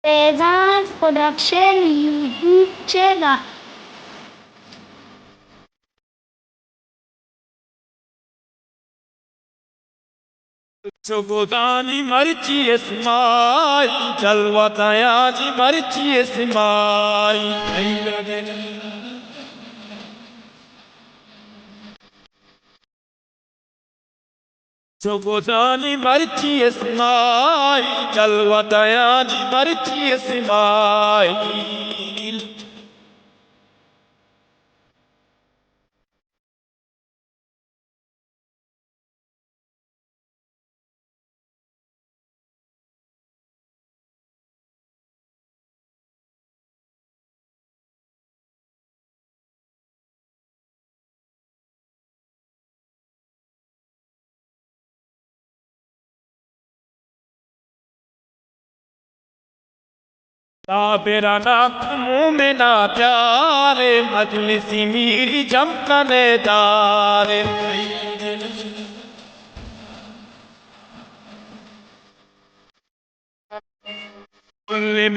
Peasants Production YouTube channel. Çubuğdani mariçi esmay, çalvatayacı mariçi esmay. Çubuğdani mariçi esmay, çalvatayacı mariçi esmay. तेरा नाम मुँह में ना प्यारे मजलिसी मेरी जमकने दारे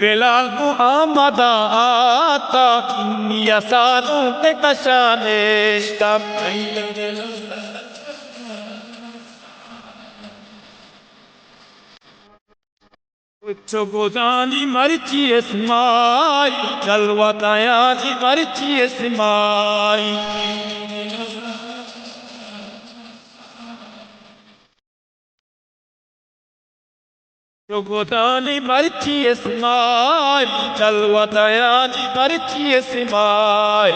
बेलाल मुहम्मद आता या सारों पे कशाने Çubuğdani mariçi esmay, çalvatayacı mariçi esmay. Çubuğdani mariçi esmay, çalvatayacı mariçi esmay.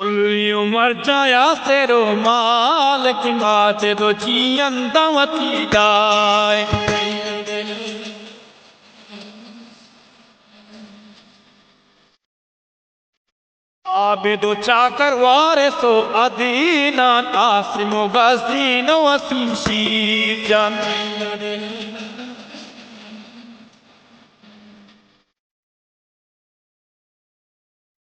Umar caya sero malik mate do chiyandawati dai. आबिदो चाकर वारिसो अदीना आसिमो गजीनो असीम शीजान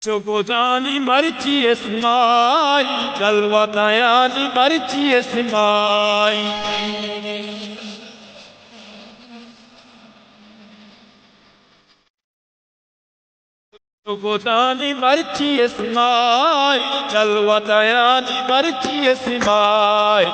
चुबुदानी मर्ची इस्माई जलवतायानी मर्ची इस्माई चुबुदानी मर्ची इस्माई जलवतायानी मर्ची इस्माई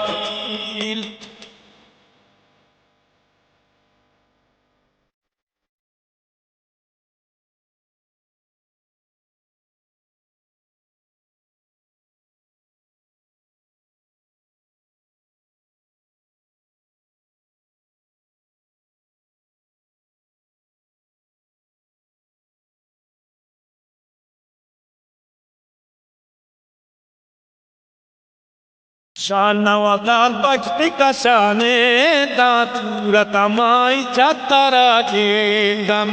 शानवादार बख्ती का शाने दातूरा तमाई चातारा के दम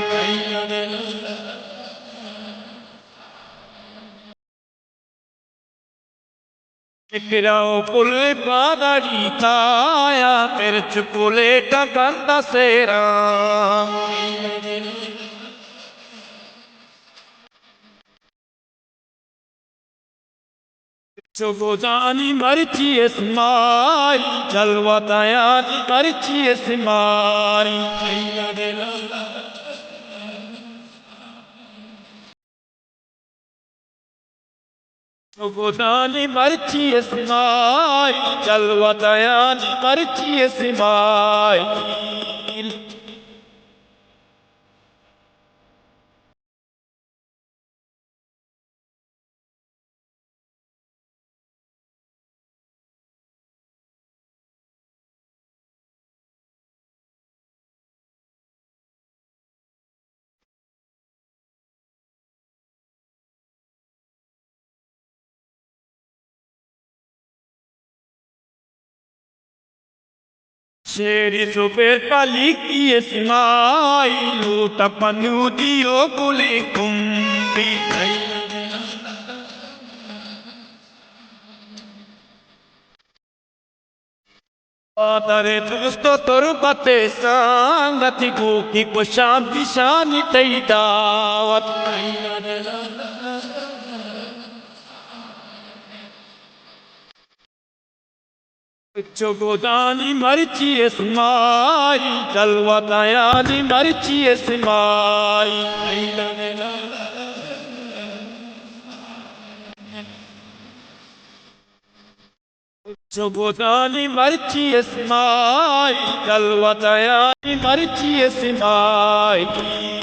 Tirao pulle padaritaia per ciupuleta canta sera. Ciubudani marici esmai, jalvatayani marici esmai. Ciubudani marici esmai, jalvatayani marici esmai. Sheri super paliki Ismailu tapanu dio kule kumbi. Padare tusto turbate sangati kuki kushan pishani teidawat. Chogodani marchi esmai, jalwatayani marchi esmai. Chogodani marchi esmai, jalwatayani marchi esmai.